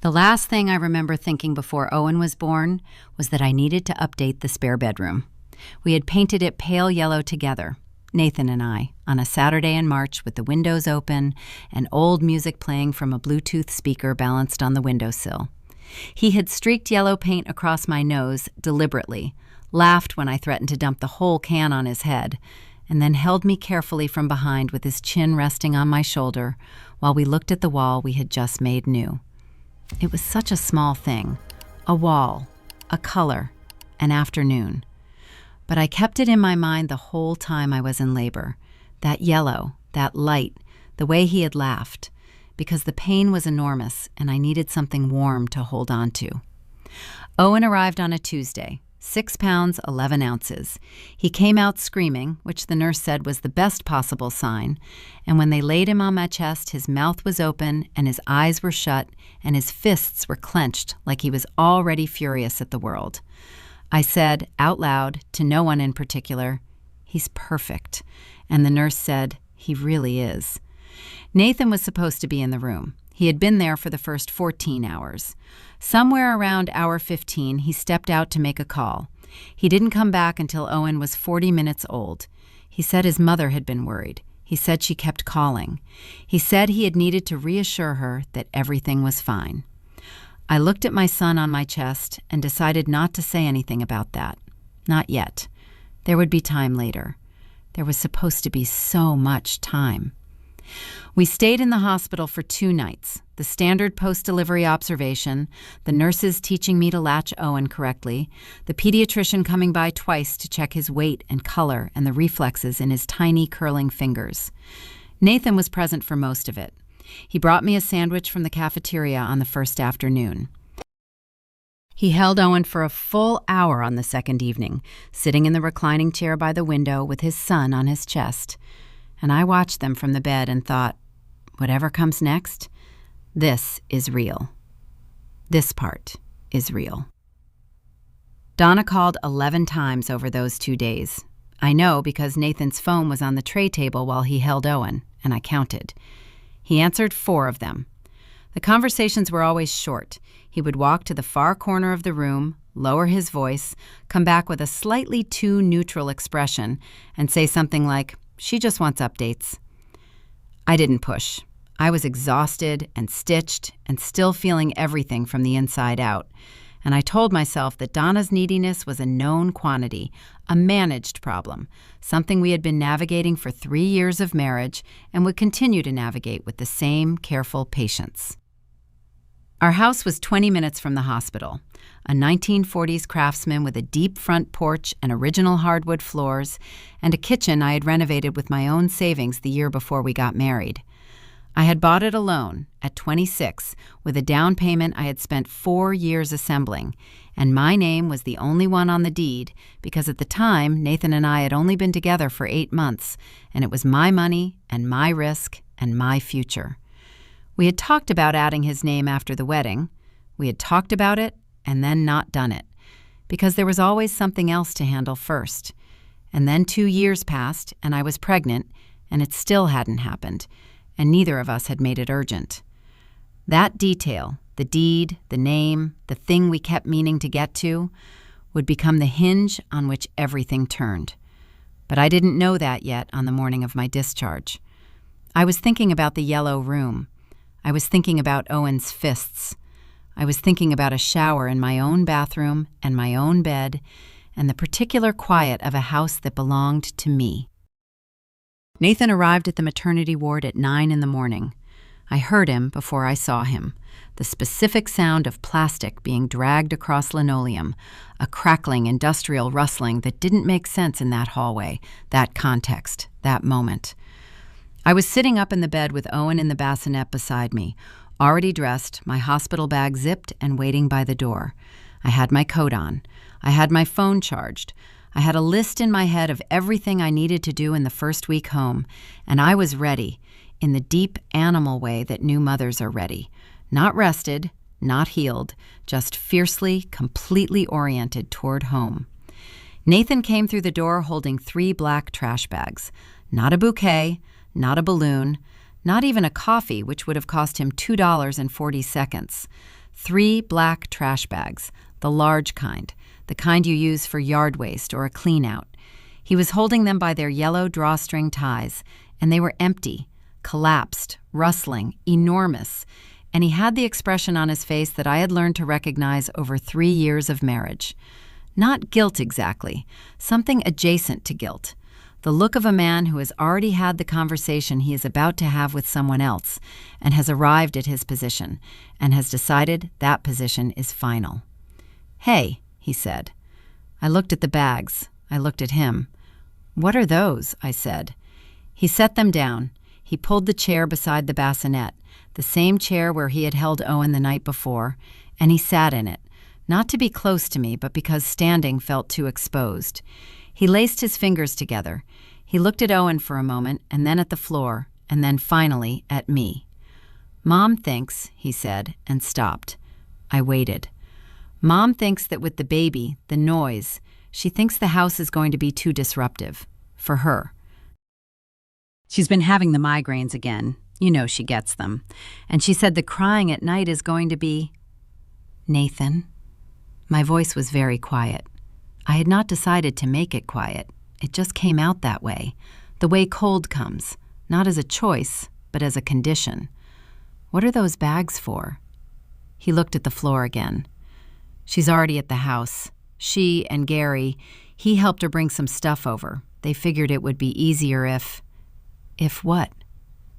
The last thing I remember thinking before Owen was born was that I needed to update the spare bedroom. We had painted it pale yellow together, Nathan and I, on a Saturday in March with the windows open and old music playing from a Bluetooth speaker balanced on the windowsill. He had streaked yellow paint across my nose deliberately, laughed when I threatened to dump the whole can on his head, and then held me carefully from behind with his chin resting on my shoulder while we looked at the wall we had just made new. It was such a small thing, a wall, a color, an afternoon. But I kept it in my mind the whole time I was in labor, that yellow, that light, the way he had laughed, because the pain was enormous and I needed something warm to hold on to. Owen arrived on a Tuesday, 6 pounds, 11 ounces. He came out screaming, which the nurse said was the best possible sign, and when they laid him on my chest, his mouth was open and his eyes were shut and his fists were clenched like he was already furious at the world. I said, out loud, to no one in particular, "He's perfect," and the nurse said, "He really is." Nathan was supposed to be in the room. He had been there for the first 14 hours. Somewhere around hour 15, he stepped out to make a call. He didn't come back until Owen was 40 minutes old. He said his mother had been worried. He said she kept calling. He said he had needed to reassure her that everything was fine. I looked at my son on my chest and decided not to say anything about that. Not yet. There would be time later. There was supposed to be so much time. We stayed in the hospital for 2 nights, the standard post-delivery observation, the nurses teaching me to latch Owen correctly, the pediatrician coming by twice to check his weight and color and the reflexes in his tiny curling fingers. Nathan was present for most of it. He brought me a sandwich from the cafeteria on the first afternoon. He held Owen for a full hour on the second evening, sitting in the reclining chair by the window with his son on his chest. And I watched them from the bed and thought, whatever comes next, this is real. This part is real. Donna called 11 times over those 2 days. I know because Nathan's phone was on the tray table while he held Owen, and I counted. He answered 4 of them. The conversations were always short. He would walk to the far corner of the room, lower his voice, come back with a slightly too neutral expression, and say something like, "She just wants updates." I didn't push. I was exhausted and stitched and still feeling everything from the inside out. And I told myself that Donna's neediness was a known quantity, a managed problem, something we had been navigating for 3 years of marriage and would continue to navigate with the same careful patience. Our house was 20 minutes from the hospital, a 1940s craftsman with a deep front porch and original hardwood floors, and a kitchen I had renovated with my own savings the year before we got married. I had bought it alone, at 26, with a down payment I had spent 4 years assembling, and my name was the only one on the deed because at the time Nathan and I had only been together for 8 months, and it was my money and my risk and my future. We had talked about adding his name after the wedding. We had talked about it and then not done it, because there was always something else to handle first. And then 2 years passed, and I was pregnant, and it still hadn't happened, and neither of us had made it urgent. That detail, the deed, the name, the thing we kept meaning to get to, would become the hinge on which everything turned. But I didn't know that yet on the morning of my discharge. I was thinking about the yellow room. I was thinking about Owen's fists. I was thinking about a shower in my own bathroom and my own bed and the particular quiet of a house that belonged to me. Nathan arrived at the maternity ward at 9 in the morning. I heard him before I saw him, the specific sound of plastic being dragged across linoleum, a crackling industrial rustling that didn't make sense in that hallway, that context, that moment. I was sitting up in the bed with Owen in the bassinet beside me, already dressed, my hospital bag zipped and waiting by the door. I had my coat on. I had my phone charged. I had a list in my head of everything I needed to do in the first week home, and I was ready, in the deep animal way that new mothers are ready. Not rested, not healed, just fiercely, completely oriented toward home. Nathan came through the door holding 3 black trash bags. Not a bouquet, not a balloon, not even a coffee, which would have cost him $2.40. 3 black trash bags, the large kind, the kind you use for yard waste or a clean-out. He was holding them by their yellow drawstring ties, and they were empty, collapsed, rustling, enormous, and he had the expression on his face that I had learned to recognize over 3 years of marriage. Not guilt exactly, something adjacent to guilt. The look of a man who has already had the conversation he is about to have with someone else and has arrived at his position and has decided that position is final. "Hey," he said. I looked at the bags. I looked at him. "What are those?" I said. He set them down. He pulled the chair beside the bassinet, the same chair where he had held Owen the night before, and he sat in it, not to be close to me, but because standing felt too exposed. He laced his fingers together. He looked at Owen for a moment, and then at the floor, and then finally at me. "Mom thinks," he said, and stopped. I waited. "Mom thinks that with the baby, the noise, she thinks the house is going to be too disruptive. For her. She's been having the migraines again. You know she gets them. And she said the crying at night is going to be..." "Nathan." My voice was very quiet. I had not decided to make it quiet. It just came out that way. The way cold comes, not as a choice, but as a condition. "What are those bags for?" He looked at the floor again. "She's already at the house. She and Gary, he helped her bring some stuff over. They figured it would be easier if..." "If what?"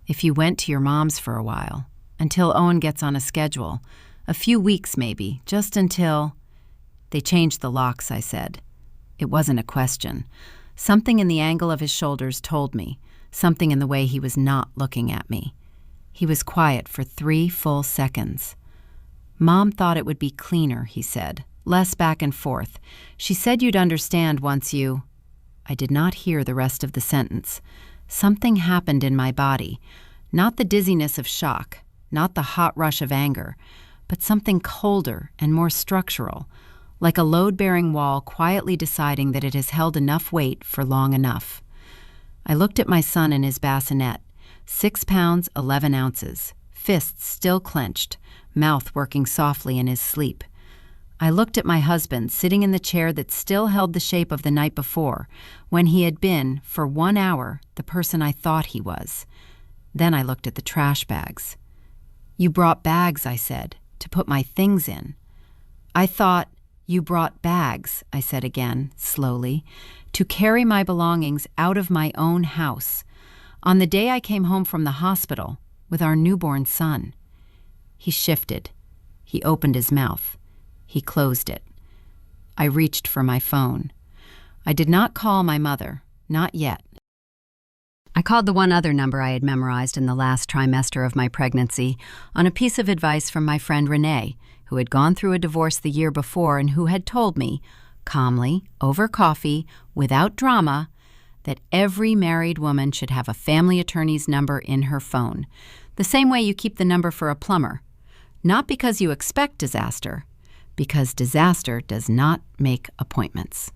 "If you went to your mom's for a while. Until Owen gets on a schedule. A few weeks maybe, just until..." "They changed the locks," I said. It wasn't a question. Something in the angle of his shoulders told me, something in the way he was not looking at me. He was quiet for 3 full seconds. "Mom thought it would be cleaner," he said. "Less back and forth. She said you'd understand once you..." I did not hear the rest of the sentence. Something happened in my body. Not the dizziness of shock, not the hot rush of anger, but something colder and more structural, like a load-bearing wall quietly deciding that it has held enough weight for long enough. I looked at my son in his bassinet, 6 pounds, 11 ounces, fists still clenched, mouth working softly in his sleep. I looked at my husband sitting in the chair that still held the shape of the night before, when he had been, for 1 hour, the person I thought he was. Then I looked at the trash bags. "You brought bags," I said, "to put my things in." "I thought..." "You brought bags," I said again, slowly, "to carry my belongings out of my own house. On the day I came home from the hospital, with our newborn son." He shifted. He opened his mouth. He closed it. I reached for my phone. I did not call my mother, not yet. I called the one other number I had memorized in the last trimester of my pregnancy on a piece of advice from my friend Renee, who had gone through a divorce the year before and who had told me, calmly, over coffee, without drama, that every married woman should have a family attorney's number in her phone, the same way you keep the number for a plumber. Not because you expect disaster, because disaster does not make appointments.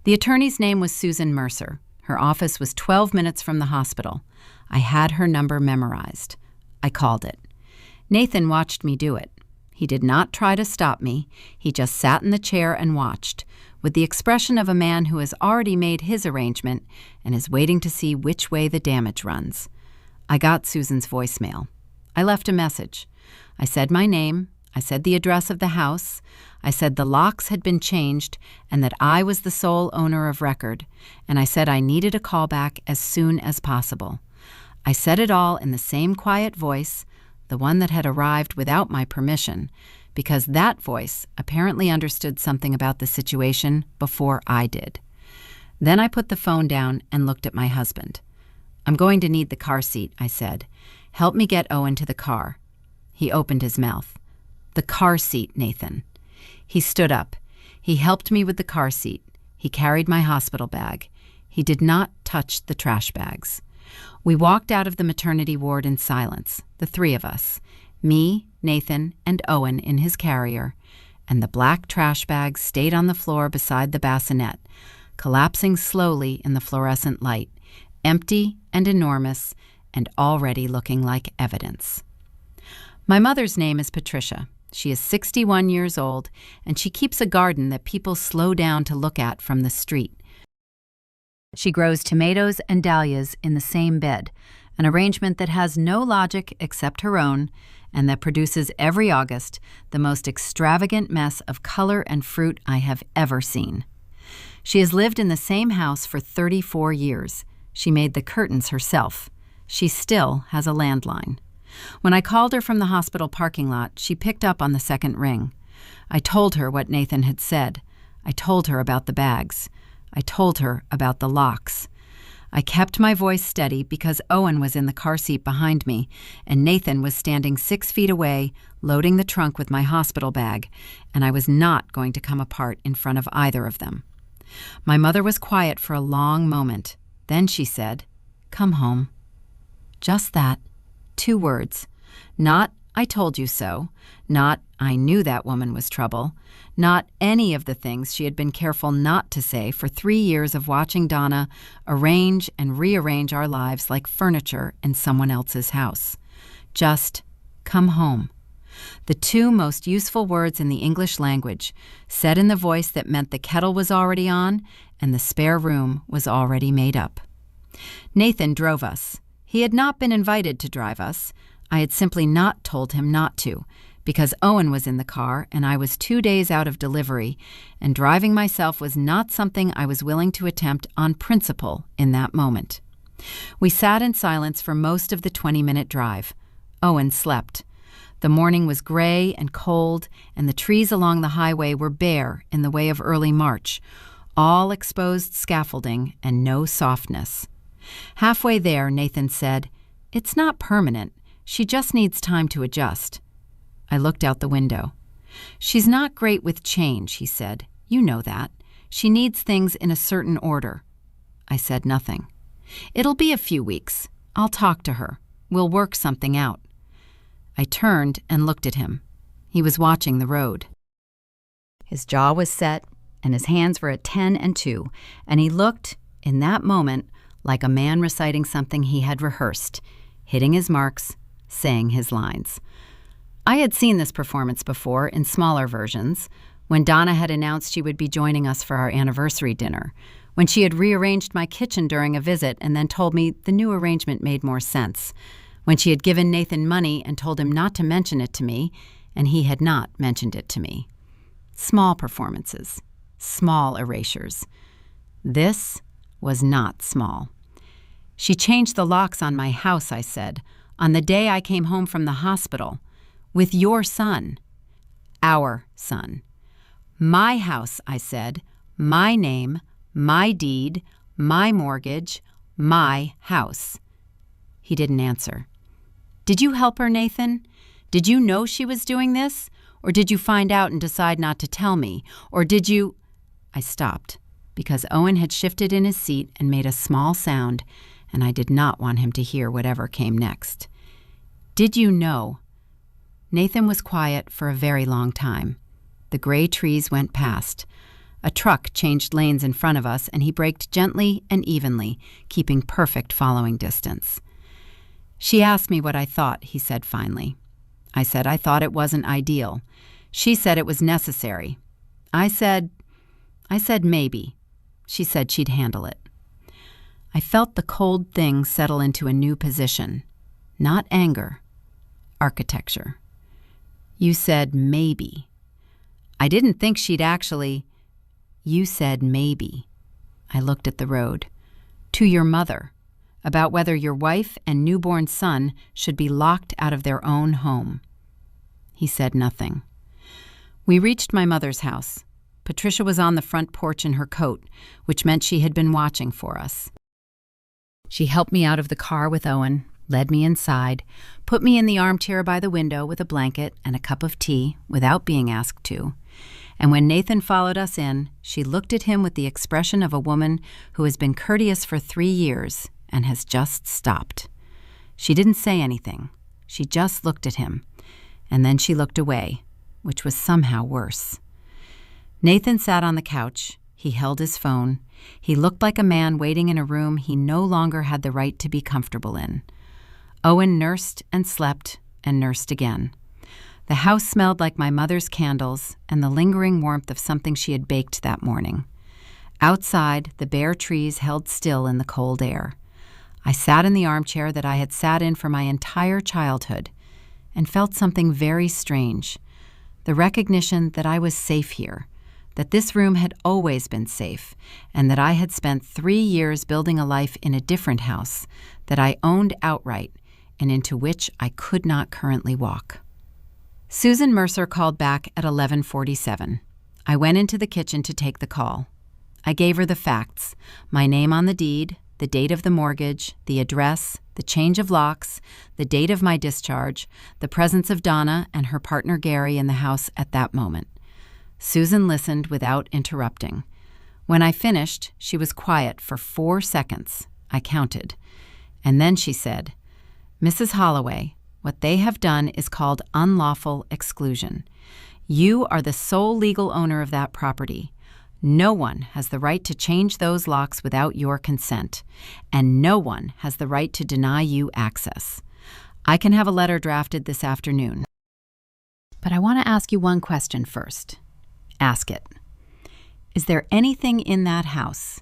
The attorney's name was Susan Mercer. Her office was 12 minutes from the hospital. I had her number memorized. I called it. Nathan watched me do it. He did not try to stop me. He just sat in the chair and watched, with the expression of a man who has already made his arrangement and is waiting to see which way the damage runs. I got Susan's voicemail. I left a message. I said my name. I said the address of the house. I said the locks had been changed and that I was the sole owner of record, and I said I needed a callback as soon as possible. I said it all in the same quiet voice, the one that had arrived without my permission, because that voice apparently understood something about the situation before I did. Then I put the phone down and looked at my husband. "I'm going to need the car seat," I said. "Help me get Owen to the car." He opened his mouth. "The car seat, Nathan." He stood up. He helped me with the car seat. He carried my hospital bag. He did not touch the trash bags. We walked out of the maternity ward in silence, the 3 of us, me, Nathan, and Owen in his carrier, and the black trash bags stayed on the floor beside the bassinet, collapsing slowly in the fluorescent light, empty and enormous and already looking like evidence. My mother's name is Patricia. She is 61 years old, and she keeps a garden that people slow down to look at from the street. She grows tomatoes and dahlias in the same bed, an arrangement that has no logic except her own, and that produces every August the most extravagant mess of color and fruit I have ever seen. She has lived in the same house for 34 years. She made the curtains herself. She still has a landline. When I called her from the hospital parking lot, she picked up on the second ring. I told her what Nathan had said. I told her about the bags. I told her about the locks. I kept my voice steady because Owen was in the car seat behind me, and Nathan was standing 6 feet away, loading the trunk with my hospital bag, and I was not going to come apart in front of either of them. My mother was quiet for a long moment. Then she said, "Come home." Just that. 2 words. Not, "I told you so." Not, "I knew that woman was trouble." Not any of the things she had been careful not to say for 3 years of watching Donna arrange and rearrange our lives like furniture in someone else's house. Just, "Come home." The 2 most useful words in the English language, said in the voice that meant the kettle was already on and the spare room was already made up. Nathan drove us. He had not been invited to drive us. I had simply not told him not to, because Owen was in the car and I was 2 days out of delivery, and driving myself was not something I was willing to attempt on principle in that moment. We sat in silence for most of the 20-minute drive. Owen slept. The morning was gray and cold, and the trees along the highway were bare in the way of early March, all exposed scaffolding and no softness. Halfway there, Nathan said, "It's not permanent. She just needs time to adjust." I looked out the window. "She's not great with change," he said. "You know that. She needs things in a certain order." I said nothing. "It'll be a few weeks. I'll talk to her. We'll work something out." I turned and looked at him. He was watching the road. His jaw was set, and his hands were at 10 and 2, and he looked, in that moment, like a man reciting something he had rehearsed, hitting his marks, saying his lines. I had seen this performance before in smaller versions, when Donna had announced she would be joining us for our anniversary dinner, when she had rearranged my kitchen during a visit and then told me the new arrangement made more sense, when she had given Nathan money and told him not to mention it to me, and he had not mentioned it to me. Small performances, small erasures. This was not small. "She changed the locks on my house," I said, "on the day I came home from the hospital. With your son." "Our son." "My house," I said. "My name, my deed, my mortgage, my house." He didn't answer. "Did you help her, Nathan? Did you know she was doing this? Or did you find out and decide not to tell me? Or did you—" I stopped, because Owen had shifted in his seat and made a small sound, and I did not want him to hear whatever came next. "Did you know?" Nathan was quiet for a very long time. The gray trees went past. A truck changed lanes in front of us, and he braked gently and evenly, keeping perfect following distance. "She asked me what I thought," he said finally. I said I thought it wasn't ideal. She said it was necessary. I said maybe. She said she'd handle it. I felt the cold thing settle into a new position. Not anger. Architecture. "You said maybe." "I didn't think she'd actually—" "You said maybe." I looked at the road. "To your mother, about whether your wife and newborn son should be locked out of their own home." He said nothing. We reached my mother's house. Patricia was on the front porch in her coat, which meant she had been watching for us. She helped me out of the car with Owen, led me inside, put me in the armchair by the window with a blanket and a cup of tea without being asked to. And when Nathan followed us in, she looked at him with the expression of a woman who has been courteous for 3 years and has just stopped. She didn't say anything. She just looked at him. And then she looked away, which was somehow worse. Nathan sat on the couch. He held his phone. He looked like a man waiting in a room he no longer had the right to be comfortable in. Owen nursed and slept and nursed again. The house smelled like my mother's candles and the lingering warmth of something she had baked that morning. Outside, the bare trees held still in the cold air. I sat in the armchair that I had sat in for my entire childhood and felt something very strange. The recognition that I was safe here, that this room had always been safe, and that I had spent 3 years building a life in a different house that I owned outright and into which I could not currently walk. Susan Mercer called back at 11:47. I went into the kitchen to take the call. I gave her the facts: my name on the deed, the date of the mortgage, the address, the change of locks, the date of my discharge, the presence of Donna and her partner Gary in the house at that moment. Susan listened without interrupting. When I finished, she was quiet for 4 seconds. I counted. And then she said, "Mrs. Holloway, what they have done is called unlawful exclusion. You are the sole legal owner of that property. No one has the right to change those locks without your consent, and no one has the right to deny you access. I can have a letter drafted this afternoon. But I want to ask you one question first." Ask it. Is there anything in that house,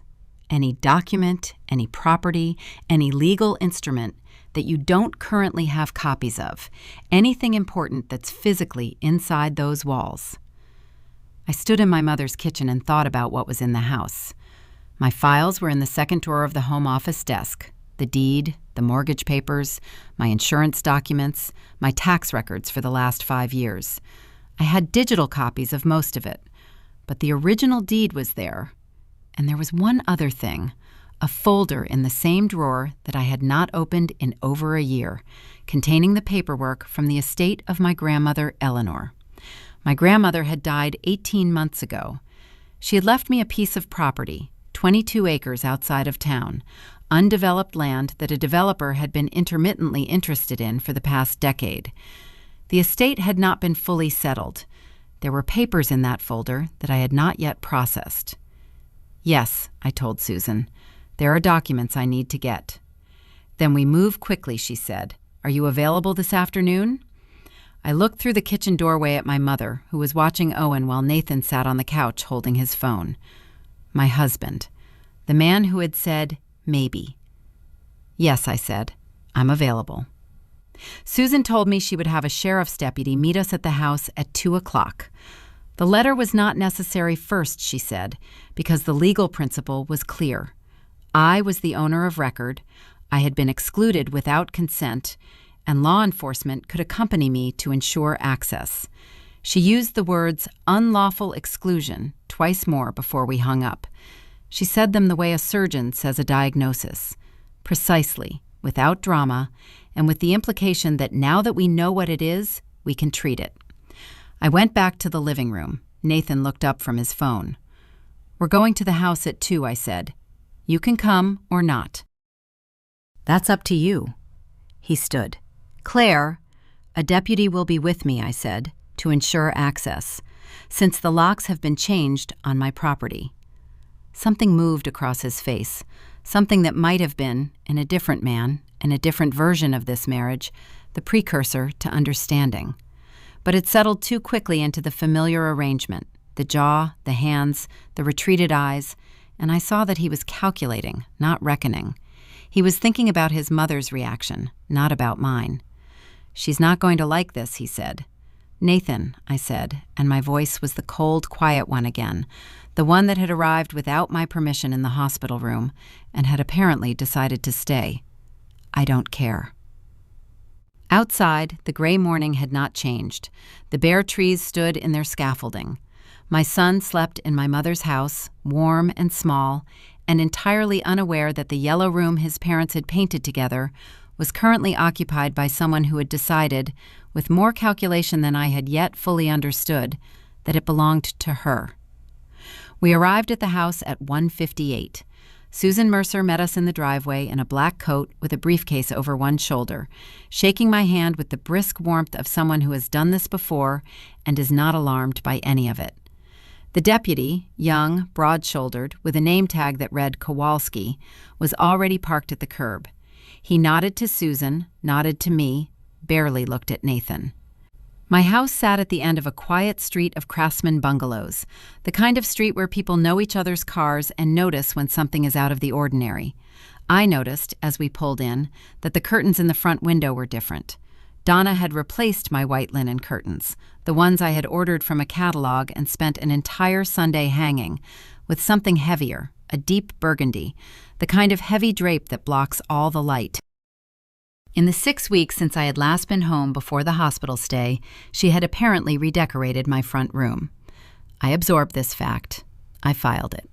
any document, any property, any legal instrument that you don't currently have copies of, anything important that's physically inside those walls? I stood in my mother's kitchen and thought about what was in the house. My files were in the second drawer of the home office desk: the deed, the mortgage papers, my insurance documents, my tax records for the last 5 years. I had digital copies of most of it, but the original deed was there. And there was one other thing, a folder in the same drawer that I had not opened in over a year, containing the paperwork from the estate of my grandmother, Eleanor. My grandmother had died 18 months ago. She had left me a piece of property, 22 acres outside of town, undeveloped land that a developer had been intermittently interested in for the past decade. The estate had not been fully settled. There were papers in that folder that I had not yet processed. "Yes," I told Susan. "There are documents I need to get." "Then we move quickly," she said. "Are you available this afternoon?" I looked through the kitchen doorway at my mother, who was watching Owen while Nathan sat on the couch holding his phone. My husband. The man who had said, maybe. "Yes," I said. "I'm available." Susan told me she would have a sheriff's deputy meet us at the house at 2 o'clock. The letter was not necessary first, she said, because the legal principle was clear. I was the owner of record, I had been excluded without consent, and law enforcement could accompany me to ensure access. She used the words unlawful exclusion twice more before we hung up. She said them the way a surgeon says a diagnosis, precisely, without drama, and with the implication that now that we know what it is, we can treat it. I went back to the living room. Nathan looked up from his phone. "We're going to the house at 2, I said. "You can come or not." "That's up to you." He stood. "Claire, a deputy will be with me," I said, "to ensure access, since the locks have been changed on my property." Something moved across his face, something that might have been, in a different man, in a different version of this marriage, the precursor to understanding. But it settled too quickly into the familiar arrangement, the jaw, the hands, the retreated eyes, and I saw that he was calculating, not reckoning. He was thinking about his mother's reaction, not about mine. "She's not going to like this," he said. "Nathan," I said, and my voice was the cold, quiet one again, the one that had arrived without my permission in the hospital room and had apparently decided to stay. "I don't care." Outside, the gray morning had not changed. The bare trees stood in their scaffolding. My son slept in my mother's house, warm and small, and entirely unaware that the yellow room his parents had painted together was currently occupied by someone who had decided, with more calculation than I had yet fully understood, that it belonged to her. We arrived at the house at 1:58. Susan Mercer met us in the driveway in a black coat with a briefcase over one shoulder, shaking my hand with the brisk warmth of someone who has done this before and is not alarmed by any of it. The deputy, young, broad-shouldered, with a name tag that read Kowalski, was already parked at the curb. He nodded to Susan, nodded to me, barely looked at Nathan. My house sat at the end of a quiet street of craftsman bungalows, the kind of street where people know each other's cars and notice when something is out of the ordinary. I noticed, as we pulled in, that the curtains in the front window were different. Donna had replaced my white linen curtains, the ones I had ordered from a catalog and spent an entire Sunday hanging, with something heavier, a deep burgundy, the kind of heavy drape that blocks all the light. In the 6 weeks since I had last been home before the hospital stay, she had apparently redecorated my front room. I absorbed this fact. I filed it.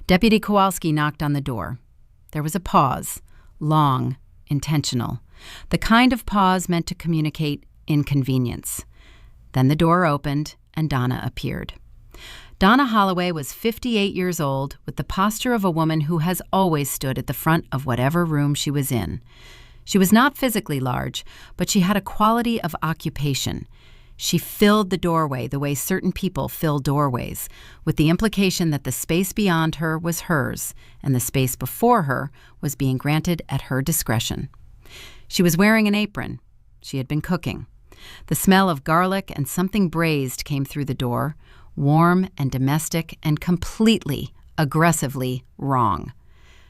Deputy Kowalski knocked on the door. There was a pause, long, intentional, the kind of pause meant to communicate inconvenience. Then the door opened and Donna appeared. Donna Holloway was 58 years old, with the posture of a woman who has always stood at the front of whatever room she was in. She was not physically large, but she had a quality of occupation. She filled the doorway the way certain people fill doorways, with the implication that the space beyond her was hers, and the space before her was being granted at her discretion. She was wearing an apron. She had been cooking. The smell of garlic and something braised came through the door, warm and domestic and completely, aggressively wrong.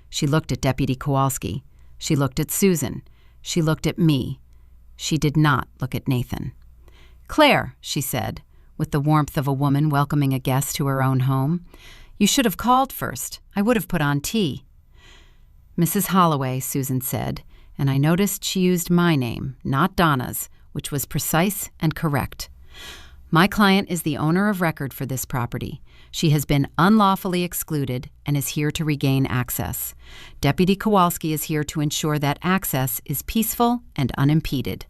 She looked at Deputy Kowalski. She looked at Susan. She looked at me. She did not look at Nathan. "Claire," she said, with the warmth of a woman welcoming a guest to her own home, "you should have called first. I would have put on tea." "Mrs. Holloway," Susan said, and I noticed she used my name, not Donna's, which was precise and correct. "My client is the owner of record for this property. She has been unlawfully excluded and is here to regain access. Deputy Kowalski is here to ensure that access is peaceful and unimpeded."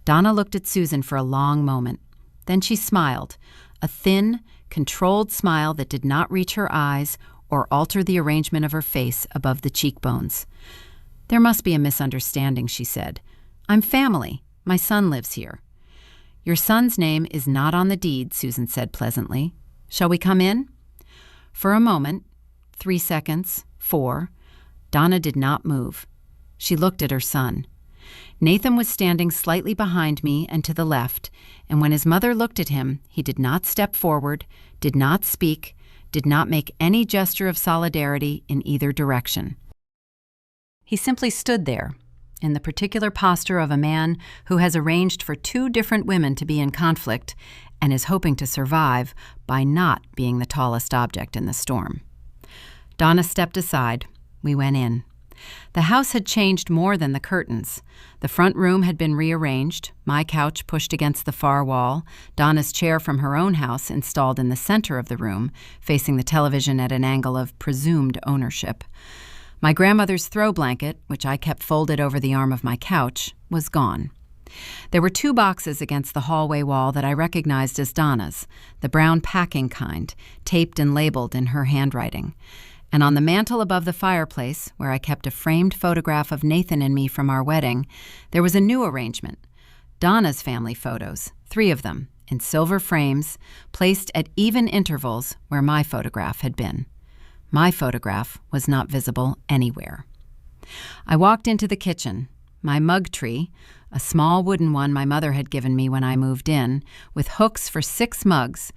Donna looked at Susan for a long moment. Then she smiled, a thin, controlled smile that did not reach her eyes or alter the arrangement of her face above the cheekbones. "There must be a misunderstanding," she said. "I'm family. My son lives here." "Your son's name is not on the deed," Susan said pleasantly. "Shall we come in?" For a moment, 3 seconds, 4, Donna did not move. She looked at her son. Nathan was standing slightly behind me and to the left, and when his mother looked at him, he did not step forward, did not speak, did not make any gesture of solidarity in either direction. He simply stood there, in the particular posture of a man who has arranged for 2 different women to be in conflict and is hoping to survive by not being the tallest object in the storm. Donna stepped aside. We went in. The house had changed more than the curtains. The front room had been rearranged, my couch pushed against the far wall, Donna's chair from her own house installed in the center of the room, facing the television at an angle of presumed ownership. My grandmother's throw blanket, which I kept folded over the arm of my couch, was gone. There were 2 boxes against the hallway wall that I recognized as Donna's, the brown packing kind, taped and labeled in her handwriting. And on the mantel above the fireplace, where I kept a framed photograph of Nathan and me from our wedding, there was a new arrangement. Donna's family photos, 3 of them, in silver frames, placed at even intervals where my photograph had been. My photograph was not visible anywhere. I walked into the kitchen. My mug tree, a small wooden one my mother had given me when I moved in, with hooks for 6 mugs,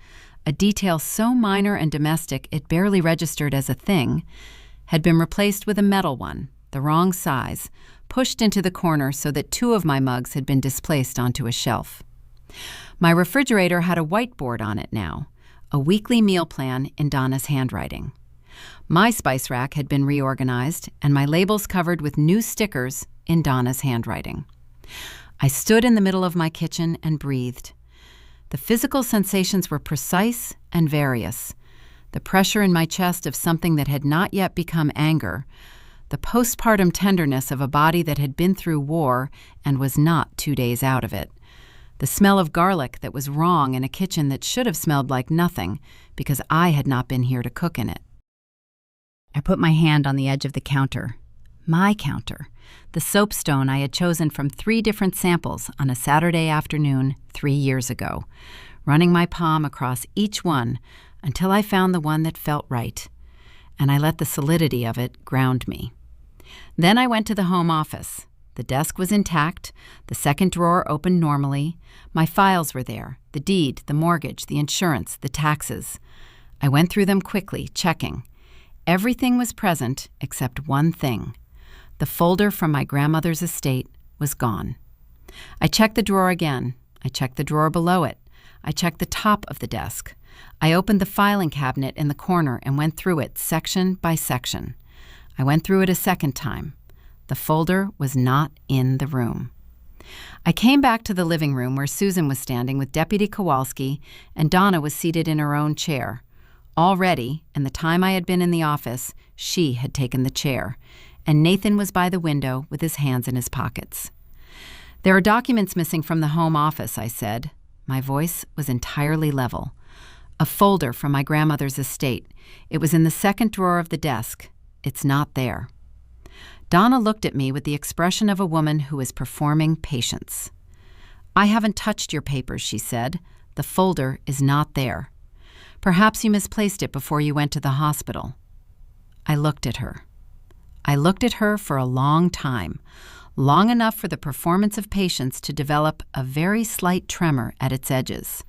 a detail so minor and domestic it barely registered as a thing, had been replaced with a metal one, the wrong size, pushed into the corner so that 2 of my mugs had been displaced onto a shelf. My refrigerator had a whiteboard on it now, a weekly meal plan in Donna's handwriting. My spice rack had been reorganized and my labels covered with new stickers in Donna's handwriting. I stood in the middle of my kitchen and breathed. The physical sensations were precise and various. The pressure in my chest of something that had not yet become anger, the postpartum tenderness of a body that had been through war and was not 2 days out of it, the smell of garlic that was wrong in a kitchen that should have smelled like nothing because I had not been here to cook in it. I put my hand on the edge of the counter. My counter. The soapstone I had chosen from 3 different samples on a Saturday afternoon 3 years ago, running my palm across each one until I found the one that felt right, and I let the solidity of it ground me. Then I went to the home office. The desk was intact, the second drawer opened normally. My files were there, the deed, the mortgage, the insurance, the taxes. I went through them quickly, checking. Everything was present except one thing. The folder from my grandmother's estate was gone. I checked the drawer again. I checked the drawer below it. I checked the top of the desk. I opened the filing cabinet in the corner and went through it section by section. I went through it a second time. The folder was not in the room. I came back to the living room where Susan was standing with Deputy Kowalski, and Donna was seated in her own chair. Already, in the time I had been in the office, she had taken the chair, and Nathan was by the window with his hands in his pockets. "There are documents missing from the home office," I said. My voice was entirely level. "A folder from my grandmother's estate. It was in the second drawer of the desk. It's not there." Donna looked at me with the expression of a woman who is performing patience. "I haven't touched your papers," she said. "The folder is not there. Perhaps you misplaced it before you went to the hospital." I looked at her. I looked at her for a long time, long enough for the performance of patience to develop a very slight tremor at its edges.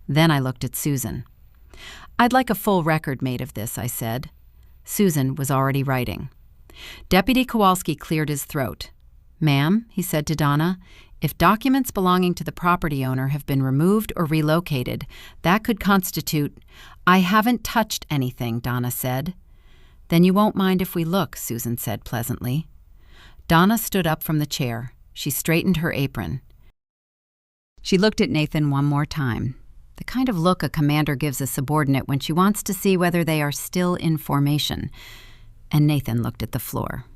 Then I looked at Susan. "I'd like a full record made of this," I said. Susan was already writing. Deputy Kowalski cleared his throat. "Ma'am," he said to Donna, "if documents belonging to the property owner have been removed or relocated, that could constitute—" "I haven't touched anything," Donna said. "Then you won't mind if we look," Susan said pleasantly. Donna stood up from the chair. She straightened her apron. She looked at Nathan one more time, the kind of look a commander gives a subordinate when she wants to see whether they are still in formation. And Nathan looked at the floor.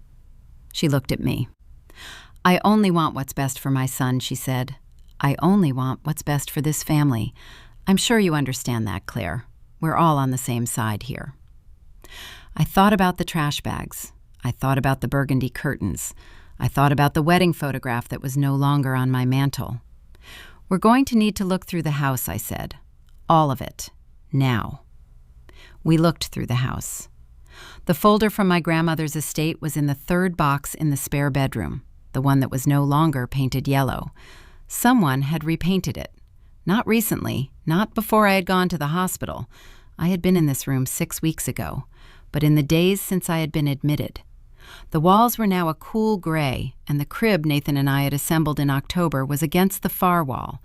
She looked at me. "I only want what's best for my son," she said. "I only want what's best for this family. I'm sure you understand that, Claire. We're all on the same side here." I thought about the trash bags. I thought about the burgundy curtains. I thought about the wedding photograph that was no longer on my mantel. "We're going to need to look through the house," I said. "All of it. Now." We looked through the house. The folder from my grandmother's estate was in the third box in the spare bedroom, the one that was no longer painted yellow. Someone had repainted it. Not recently, not before I had gone to the hospital. I had been in this room 6 weeks ago, but in the days since I had been admitted. The walls were now a cool gray, and the crib Nathan and I had assembled in October was against the far wall,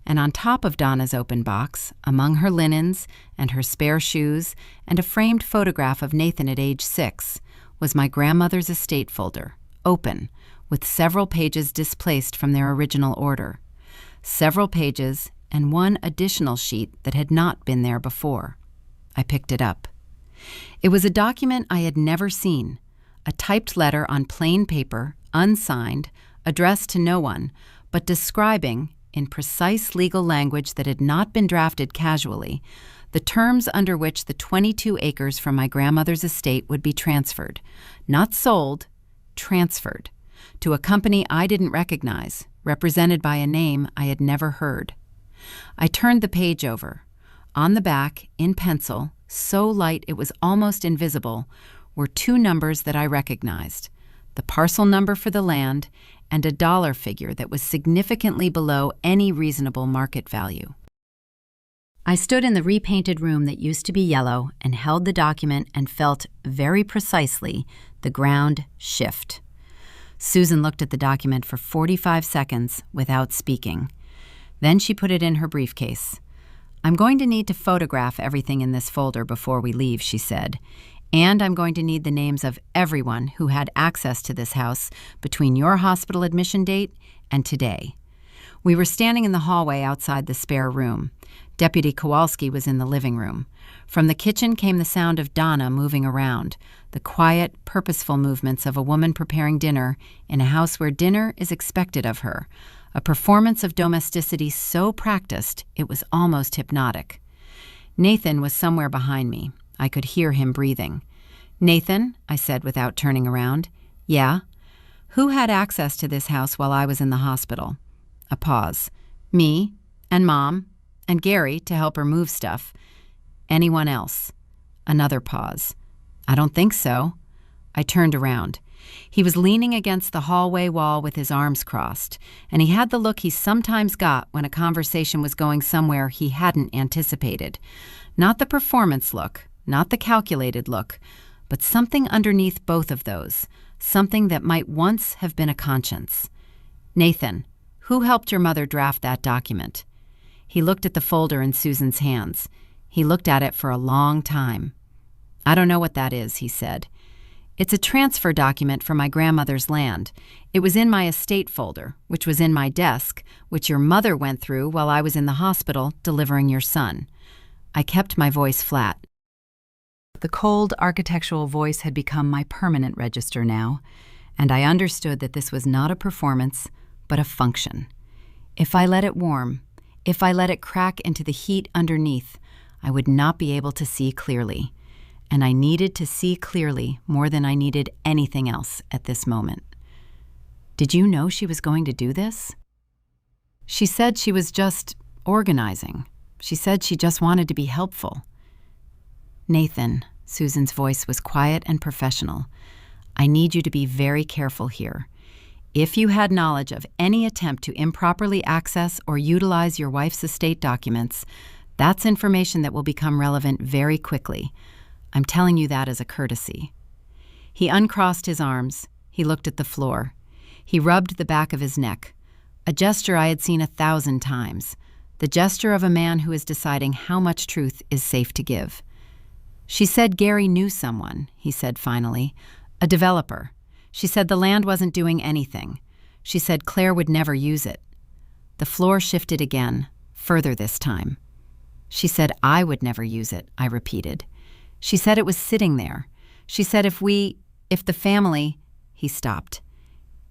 and on top of Donna's open box, among her linens and her spare shoes and a framed photograph of Nathan at age 6, was my grandmother's estate folder, open, with several pages displaced from their original order. Several pages and one additional sheet that had not been there before. I picked it up. It was a document I had never seen, a typed letter on plain paper, unsigned, addressed to no one, but describing, in precise legal language that had not been drafted casually, the terms under which the 22 acres from my grandmother's estate would be transferred. Not sold, transferred, to a company I didn't recognize, represented by a name I had never heard. I turned the page over. On the back, in pencil, so light it was almost invisible, were 2 numbers that I recognized, the parcel number for the land and a dollar figure that was significantly below any reasonable market value. I stood in the repainted room that used to be yellow and held the document and felt, very precisely, the ground shift. Susan looked at the document for 45 seconds without speaking. Then she put it in her briefcase. "I'm going to need to photograph everything in this folder before we leave," she said. "And I'm going to need the names of everyone who had access to this house between your hospital admission date and today." We were standing in the hallway outside the spare room. Deputy Kowalski was in the living room. From the kitchen came the sound of Donna moving around, the quiet, purposeful movements of a woman preparing dinner in a house where dinner is expected of her, a performance of domesticity so practiced it was almost hypnotic. Nathan was somewhere behind me. I could hear him breathing. "Nathan," I said without turning around. "Yeah?" "Who had access to this house while I was in the hospital?" A pause. "Me, and Mom, and Gary to help her move stuff." "Anyone else?" Another pause. "I don't think so." I turned around. He was leaning against the hallway wall with his arms crossed, and he had the look he sometimes got when a conversation was going somewhere he hadn't anticipated. Not the performance look, not the calculated look, but something underneath both of those, something that might once have been a conscience. "Nathan, who helped your mother draft that document?" He looked at the folder in Susan's hands. He looked at it for a long time. "I don't know what that is," he said. "It's a transfer document for my grandmother's land. It was in my estate folder, which was in my desk, which your mother went through while I was in the hospital delivering your son." I kept my voice flat. The cold, architectural voice had become my permanent register now, and I understood that this was not a performance, but a function. If I let it warm, if I let it crack into the heat underneath, I would not be able to see clearly. And I needed to see clearly more than I needed anything else at this moment. "Did you know she was going to do this?" "She said she was just organizing. She said she just wanted to be helpful." "Nathan," Susan's voice was quiet and professional, "I need you to be very careful here. If you had knowledge of any attempt to improperly access or utilize your wife's estate documents, that's information that will become relevant very quickly. I'm telling you that as a courtesy." He uncrossed his arms. He looked at the floor. He rubbed the back of his neck, a gesture I had seen 1,000 times, the gesture of a man who is deciding how much truth is safe to give. "She said Gary knew someone," he said finally, "a developer. She said the land wasn't doing anything. She said Claire would never use it." The floor shifted again, further this time. "She said I would never use it," I repeated. "She said it was sitting there. She said if the family—" He stopped.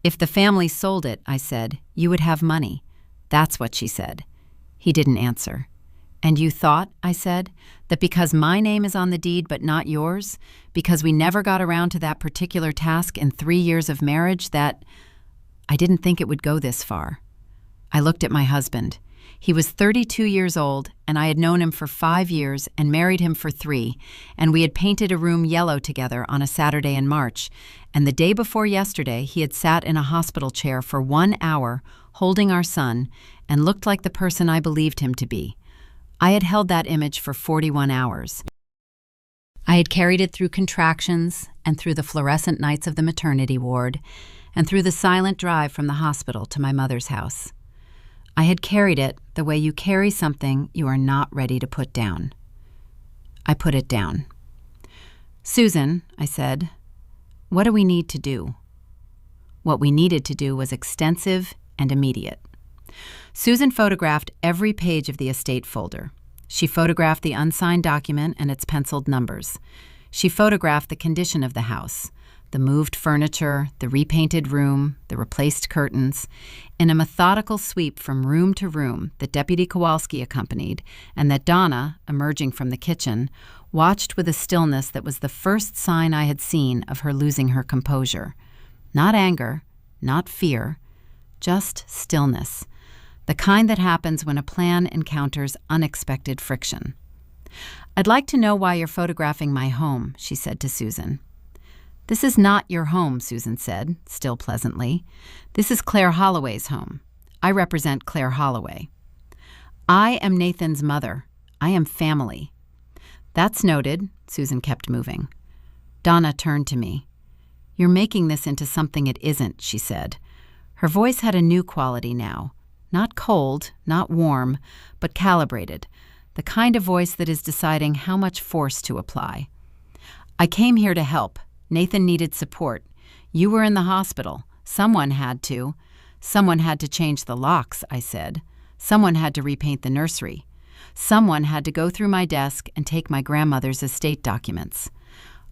"If the family sold it," I said, "you would have money. That's what she said." He didn't answer. "And you thought," I said, "that because my name is on the deed but not yours, because we never got around to that particular task in 3 years of marriage, that—" I didn't think it would go this far. I looked at my husband. He was 32 years old, and I had known him for 5 years and married him for 3, and we had painted a room yellow together on a Saturday in March, and the day before yesterday he had sat in a hospital chair for 1 hour, holding our son, and looked like the person I believed him to be. I had held that image for 41 hours. I had carried it through contractions and through the fluorescent nights of the maternity ward and through the silent drive from the hospital to my mother's house. I had carried it the way you carry something you are not ready to put down. I put it down. "Susan," I said, "what do we need to do?" What we needed to do was extensive and immediate. Susan photographed every page of the estate folder. She photographed the unsigned document and its penciled numbers. She photographed the condition of the house, the moved furniture, the repainted room, the replaced curtains, in a methodical sweep from room to room that Deputy Kowalski accompanied and that Donna, emerging from the kitchen, watched with a stillness that was the first sign I had seen of her losing her composure. Not anger, not fear, just stillness, the kind that happens when a plan encounters unexpected friction. "I'd like to know why you're photographing my home," she said to Susan. "This is not your home," Susan said, still pleasantly. "This is Claire Holloway's home. I represent Claire Holloway. I am Nathan's mother. I am family." "That's noted," Susan kept moving. Donna turned to me. "You're making this into something it isn't," she said. Her voice had a new quality now. Not cold, not warm, but calibrated, the kind of voice that is deciding how much force to apply. "I came here to help. Nathan needed support. You were in the hospital. Someone had to. Someone had to change the locks," I said. "Someone had to repaint the nursery. Someone had to go through my desk and take my grandmother's estate documents.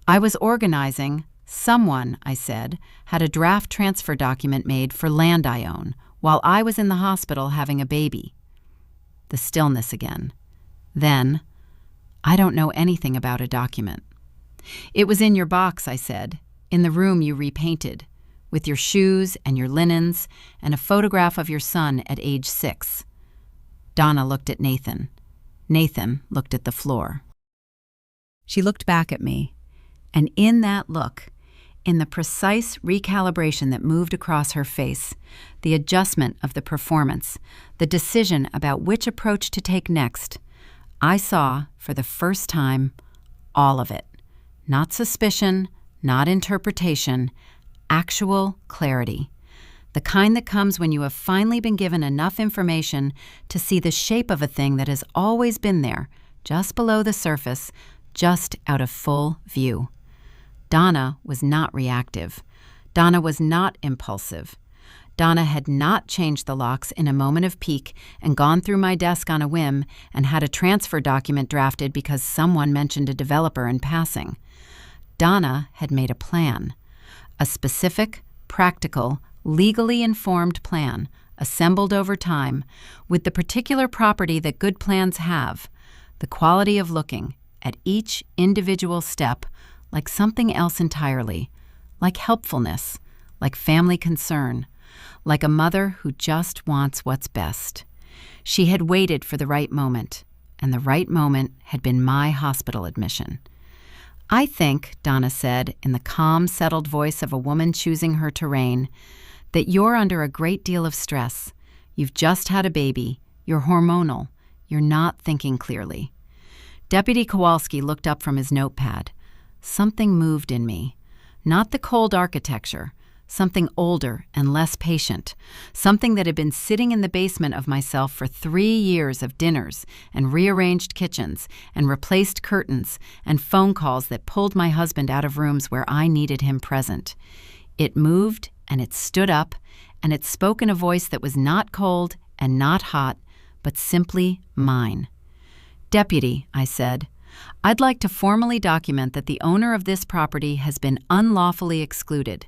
I was organizing. Someone," I said, "had a draft transfer document made for land I own, while I was in the hospital having a baby." The stillness again. Then, "I don't know anything about a document." "It was in your box," I said, "in the room you repainted, with your shoes and your linens and a photograph of your son at age 6. Donna looked at Nathan. Nathan looked at the floor. She looked back at me, and in that look, in the precise recalibration that moved across her face, the adjustment of the performance, the decision about which approach to take next, I saw, for the first time, all of it. Not suspicion, not interpretation, actual clarity. The kind that comes when you have finally been given enough information to see the shape of a thing that has always been there, just below the surface, just out of full view. Donna was not reactive. Donna was not impulsive. Donna had not changed the locks in a moment of pique and gone through my desk on a whim and had a transfer document drafted because someone mentioned a developer in passing. Donna had made a plan, a specific, practical, legally informed plan, assembled over time, with the particular property that good plans have, the quality of looking, at each individual step, like something else entirely, like helpfulness, like family concern, like a mother who just wants what's best. She had waited for the right moment, and the right moment had been my hospital admission. I think, Donna said, in the calm, settled voice of a woman choosing her terrain, that you're under a great deal of stress. You've just had a baby. You're hormonal. You're not thinking clearly. Deputy Kowalski looked up from his notepad. Something moved in me. Not the cold architecture. Something older and less patient. Something that had been sitting in the basement of myself for 3 years of dinners and rearranged kitchens and replaced curtains and phone calls that pulled my husband out of rooms where I needed him present. It moved and it stood up and it spoke in a voice that was not cold and not hot, but simply mine. Deputy, I said, I'd like to formally document that the owner of this property has been unlawfully excluded,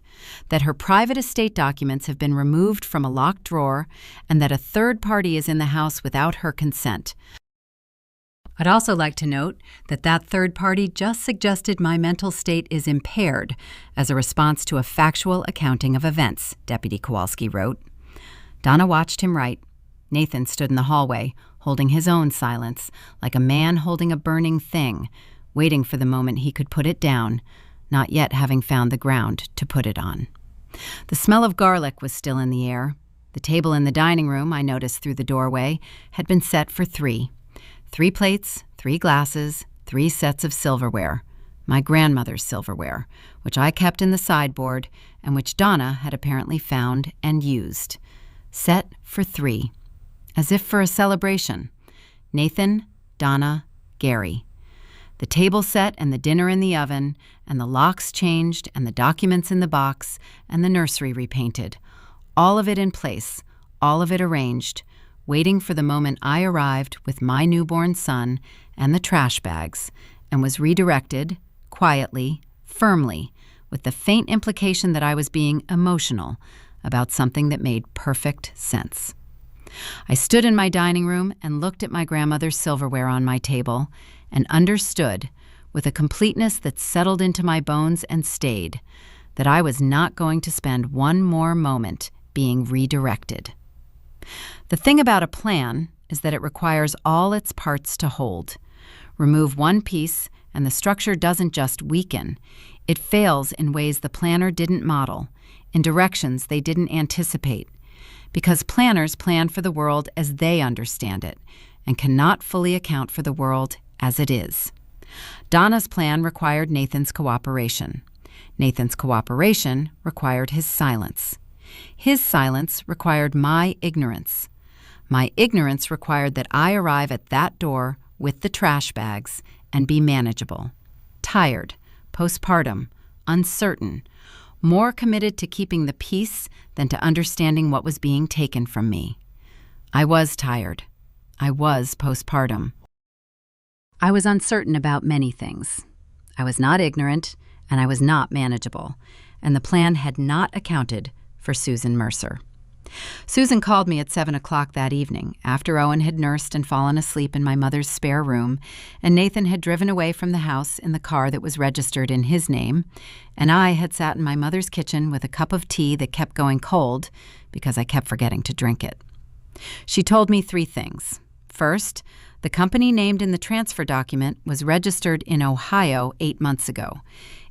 that her private estate documents have been removed from a locked drawer, and that a third party is in the house without her consent. I'd also like to note that that third party just suggested my mental state is impaired as a response to a factual accounting of events, Deputy Kowalski wrote. Donna watched him write. Nathan stood in the hallway, holding his own silence, like a man holding a burning thing, waiting for the moment he could put it down, not yet having found the ground to put it on. The smell of garlic was still in the air. The table in the dining room, I noticed through the doorway, had been set for 3. 3 plates, 3 glasses, 3 sets of silverware. My grandmother's silverware, which I kept in the sideboard and which Donna had apparently found and used. Set for 3. As if for a celebration. Nathan, Donna, Gary. The table set and the dinner in the oven, and the locks changed and the documents in the box, and the nursery repainted. All of it in place, all of it arranged, waiting for the moment I arrived with my newborn son and the trash bags, and was redirected, quietly, firmly, with the faint implication that I was being emotional about something that made perfect sense. I stood in my dining room and looked at my grandmother's silverware on my table and understood, with a completeness that settled into my bones and stayed, that I was not going to spend one more moment being redirected. The thing about a plan is that it requires all its parts to hold. Remove one piece and the structure doesn't just weaken. It fails in ways the planner didn't model, in directions they didn't anticipate, because planners plan for the world as they understand it and cannot fully account for the world as it is. Donna's plan required Nathan's cooperation. Nathan's cooperation required his silence. His silence required my ignorance. My ignorance required that I arrive at that door with the trash bags and be manageable, tired, postpartum, uncertain, more committed to keeping the peace than to understanding what was being taken from me. I was tired. I was postpartum. I was uncertain about many things. I was not ignorant, and I was not manageable, and the plan had not accounted for Susan Mercer. Susan called me at 7 o'clock that evening, after Owen had nursed and fallen asleep in my mother's spare room, and Nathan had driven away from the house in the car that was registered in his name, and I had sat in my mother's kitchen with a cup of tea that kept going cold because I kept forgetting to drink it. She told me 3 things. First, the company named in the transfer document was registered in Ohio 8 months ago.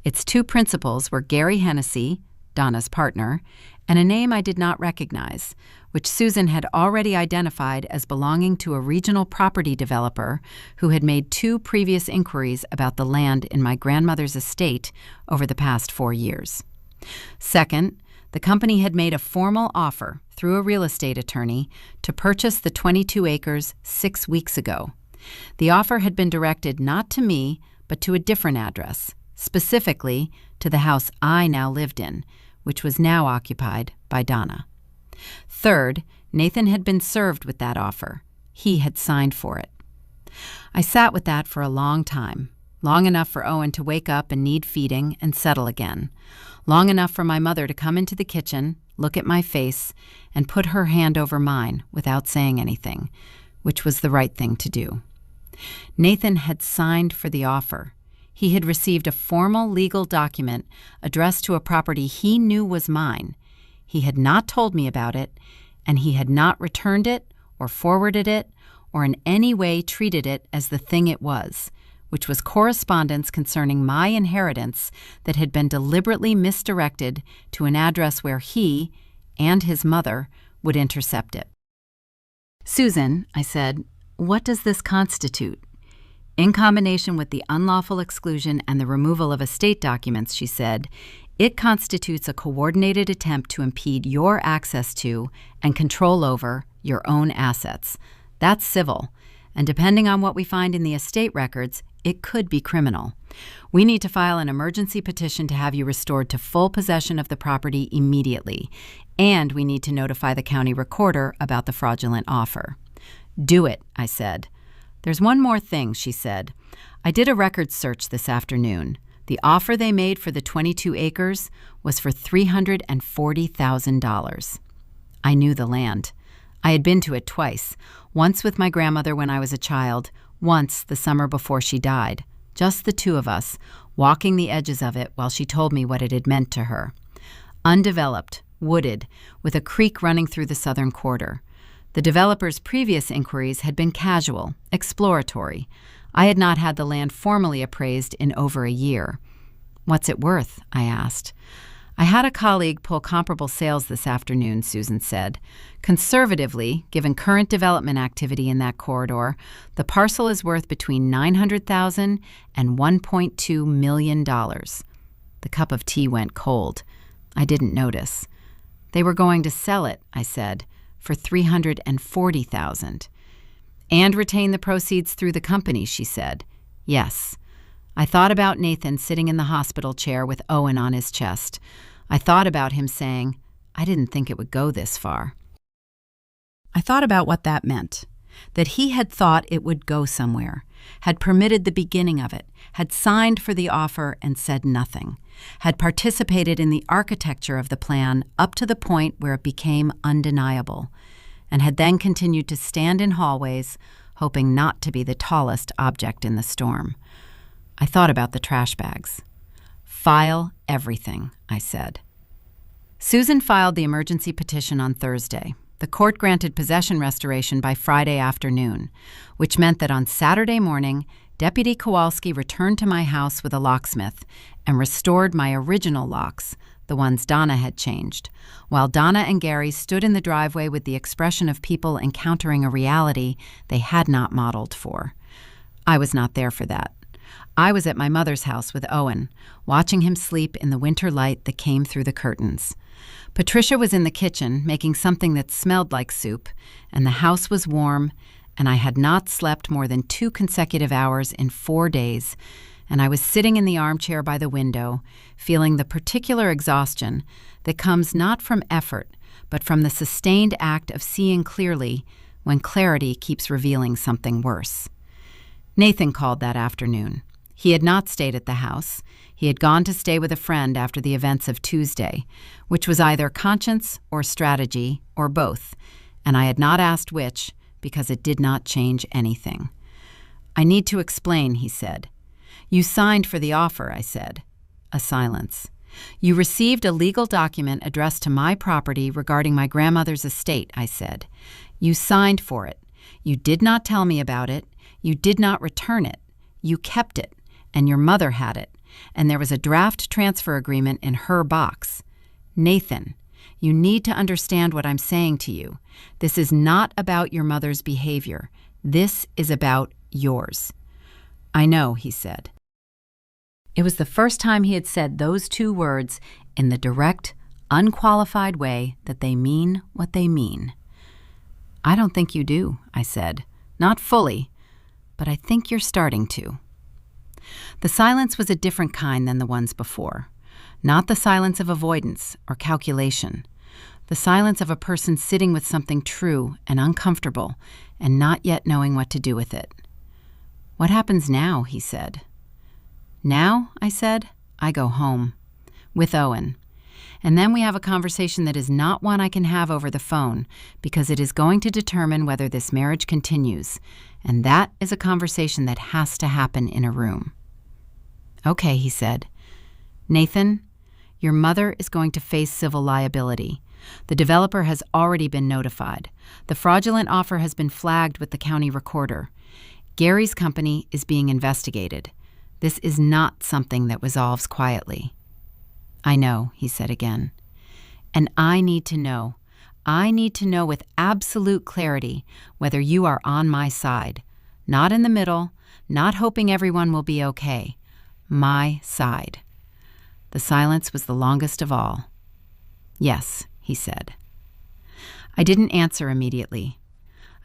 Its two principals were Gary Hennessy, Donna's partner, and a name I did not recognize, which Susan had already identified as belonging to a regional property developer who had made 2 previous inquiries about the land in my grandmother's estate over the past 4 years. Second, the company had made a formal offer through a real estate attorney to purchase the 22 acres 6 weeks ago. The offer had been directed not to me, but to a different address, specifically to the house I now lived in, which was now occupied by Donna. Third, Nathan had been served with that offer. He had signed for it. I sat with that for a long time, long enough for Owen to wake up and need feeding and settle again, long enough for my mother to come into the kitchen, look at my face, and put her hand over mine without saying anything, which was the right thing to do. Nathan had signed for the offer. He had received a formal legal document addressed to a property he knew was mine. He had not told me about it, and he had not returned it or forwarded it or in any way treated it as the thing it was, which was correspondence concerning my inheritance that had been deliberately misdirected to an address where he and his mother would intercept it. "Susan," I said, "what does this constitute?" "In combination with the unlawful exclusion and the removal of estate documents," she said, "it constitutes a coordinated attempt to impede your access to and control over your own assets. That's civil, and depending on what we find in the estate records, it could be criminal. We need to file an emergency petition to have you restored to full possession of the property immediately, and we need to notify the county recorder about the fraudulent offer." "Do it," I said. "There's one more thing," she said. "I did a records search this afternoon. The offer they made for the 22 acres was for $340,000. I knew the land. I had been to it twice, once with my grandmother when I was a child, once the summer before she died, just the two of us, walking the edges of it while she told me what it had meant to her. Undeveloped, wooded, with a creek running through the southern quarter. The developer's previous inquiries had been casual, exploratory. I had not had the land formally appraised in over a year. "What's it worth?" I asked. "I had a colleague pull comparable sales this afternoon," Susan said. "Conservatively, given current development activity in that corridor, the parcel is worth between $900,000 and $1.2 million. The cup of tea went cold. I didn't notice. "They were going to sell it," I said, "for $340,000. "And retain the proceeds through the company," she said. "Yes." I thought about Nathan sitting in the hospital chair with Owen on his chest. I thought about him saying, "I didn't think it would go this far." I thought about what that meant, that he had thought it would go somewhere, had permitted the beginning of it, had signed for the offer and said nothing, had participated in the architecture of the plan up to the point where it became undeniable, and had then continued to stand in hallways, hoping not to be the tallest object in the storm. I thought about the trash bags. "File everything," I said. Susan filed the emergency petition on Thursday. The court granted possession restoration by Friday afternoon, which meant that on Saturday morning, Deputy Kowalski returned to my house with a locksmith and restored my original locks, the ones Donna had changed, while Donna and Gary stood in the driveway with the expression of people encountering a reality they had not modeled for. I was not there for that. I was at my mother's house with Owen, watching him sleep in the winter light that came through the curtains. Patricia was in the kitchen making something that smelled like soup, and the house was warm, and I had not slept more than 2 consecutive hours in 4 days, and I was sitting in the armchair by the window, feeling the particular exhaustion that comes not from effort, but from the sustained act of seeing clearly when clarity keeps revealing something worse. Nathan called that afternoon. He had not stayed at the house. He had gone to stay with a friend after the events of Tuesday, which was either conscience or strategy or both, and I had not asked which because it did not change anything. "I need to explain," he said. "You signed for the offer," I said. A silence. "You received a legal document addressed to my property regarding my grandmother's estate," I said. "You signed for it. You did not tell me about it. You did not return it. You kept it, and your mother had it, and there was a draft transfer agreement in her box. Nathan, you need to understand what I'm saying to you. This is not about your mother's behavior. This is about yours. I know, he said. It was the first time he had said those two words in the direct, unqualified way that they mean what they mean. I don't think you do, I said. Not fully, but I think you're starting to. The silence was a different kind than the ones before. Not the silence of avoidance or calculation. The silence of a person sitting with something true and uncomfortable and not yet knowing what to do with it. What happens now, he said. Now, I said, I go home. With Owen. And then we have a conversation that is not one I can have over the phone, because it is going to determine whether this marriage continues, and that is a conversation that has to happen in a room. Okay, he said. Nathan, your mother is going to face civil liability. The developer has already been notified. The fraudulent offer has been flagged with the county recorder. Gary's company is being investigated. This is not something that resolves quietly. I know, he said again. And I need to know. I need to know with absolute clarity whether you are on my side. Not in the middle, not hoping everyone will be okay. My side. The silence was the longest of all. Yes, he said. I didn't answer immediately.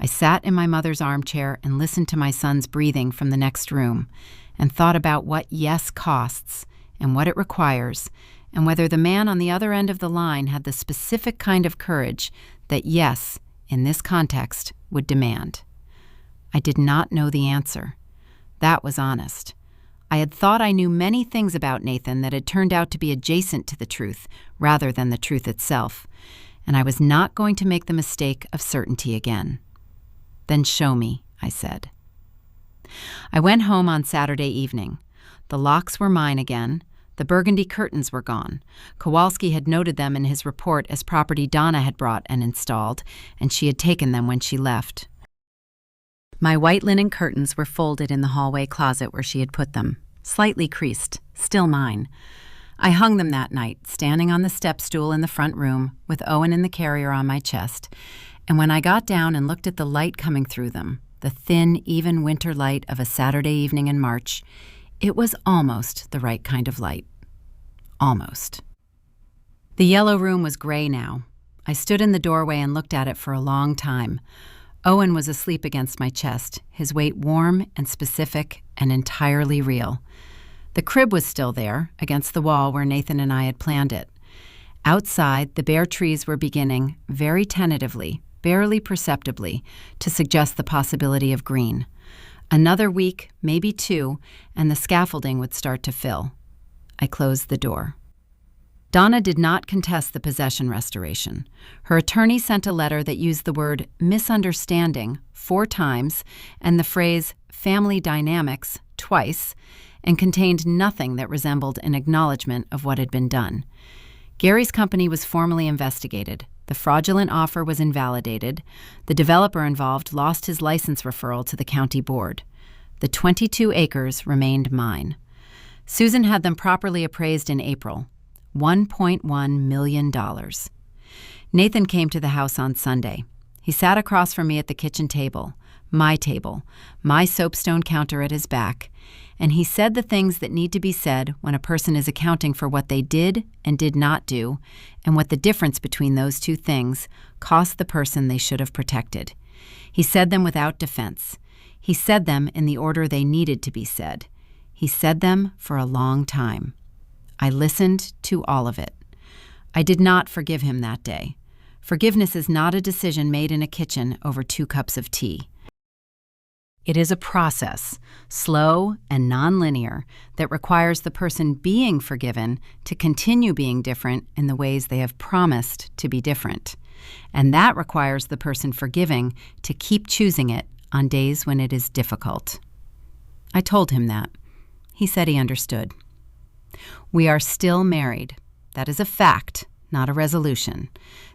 I sat in my mother's armchair and listened to my son's breathing from the next room and thought about what yes costs and what it requires, and whether the man on the other end of the line had the specific kind of courage that yes, in this context, would demand. I did not know the answer. That was honest. I had thought I knew many things about Nathan that had turned out to be adjacent to the truth rather than the truth itself, and I was not going to make the mistake of certainty again. Then show me, I said. I went home on Saturday evening. The locks were mine again. The burgundy curtains were gone. Kowalski had noted them in his report as property Donna had brought and installed, and she had taken them when she left. My white linen curtains were folded in the hallway closet where she had put them, slightly creased, still mine. I hung them that night, standing on the step stool in the front room with Owen in the carrier on my chest, and when I got down and looked at the light coming through them, the thin, even winter light of a Saturday evening in March, it was almost the right kind of light. Almost. The yellow room was gray now. I stood in the doorway and looked at it for a long time. Owen was asleep against my chest, his weight warm and specific and entirely real. The crib was still there, against the wall where Nathan and I had planned it. Outside, the bare trees were beginning, very tentatively, barely perceptibly, to suggest the possibility of green. Another week, maybe two, and the scaffolding would start to fill. I closed the door. Donna did not contest the possession restoration. Her attorney sent a letter that used the word misunderstanding 4 times and the phrase family dynamics twice, and contained nothing that resembled an acknowledgement of what had been done. Gary's company was formally investigated. The fraudulent offer was invalidated. The developer involved lost his license referral to the county board. The 22 acres remained mine. Susan had them properly appraised in April. $1.1 million. Nathan came to the house on Sunday. He sat across from me at the kitchen table, my soapstone counter at his back, and he said the things that need to be said when a person is accounting for what they did and did not do, and what the difference between those two things cost the person they should have protected. He said them without defense. He said them in the order they needed to be said. He said them for a long time. I listened to all of it. I did not forgive him that day. Forgiveness is not a decision made in a kitchen over 2 cups of tea. It is a process, slow and nonlinear, that requires the person being forgiven to continue being different in the ways they have promised to be different. And that requires the person forgiving to keep choosing it on days when it is difficult. I told him that. He said he understood. We are still married. That is a fact, not a resolution.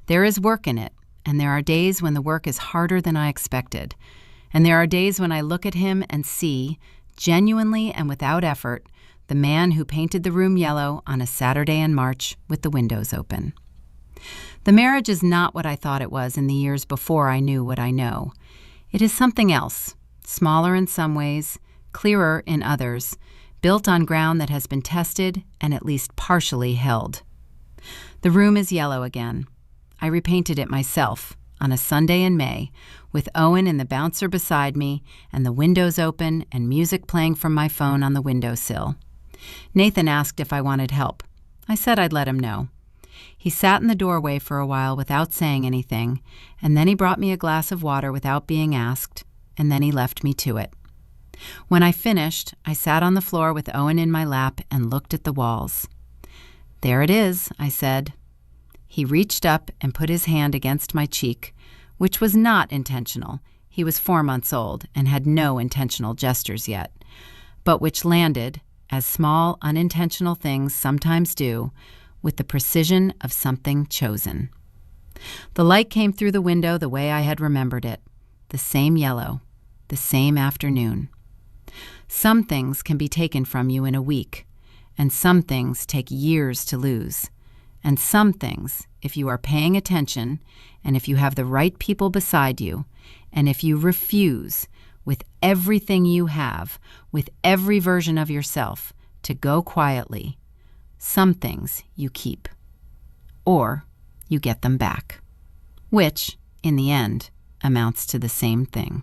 There is work in it, and there are days when the work is harder than I expected. And there are days when I look at him and see, genuinely and without effort, the man who painted the room yellow on a Saturday in March with the windows open. The marriage is not what I thought it was in the years before I knew what I know. It is something else, smaller in some ways, clearer in others, built on ground that has been tested and at least partially held. The room is yellow again. I repainted it myself on a Sunday in May, with Owen in the bouncer beside me and the windows open and music playing from my phone on the windowsill. Nathan asked if I wanted help. I said I'd let him know. He sat in the doorway for a while without saying anything, and then he brought me a glass of water without being asked, and then he left me to it. When I finished, I sat on the floor with Owen in my lap and looked at the walls. "There it is," I said. He reached up and put his hand against my cheek, which was not intentional. He was 4 months old and had no intentional gestures yet, but which landed, as small, unintentional things sometimes do, with the precision of something chosen. The light came through the window the way I had remembered it, the same yellow, the same afternoon. Some things can be taken from you in a week, and some things take years to lose. And some things, if you are paying attention, and if you have the right people beside you, and if you refuse, with everything you have, with every version of yourself, to go quietly, some things you keep. Or you get them back, which, in the end, amounts to the same thing.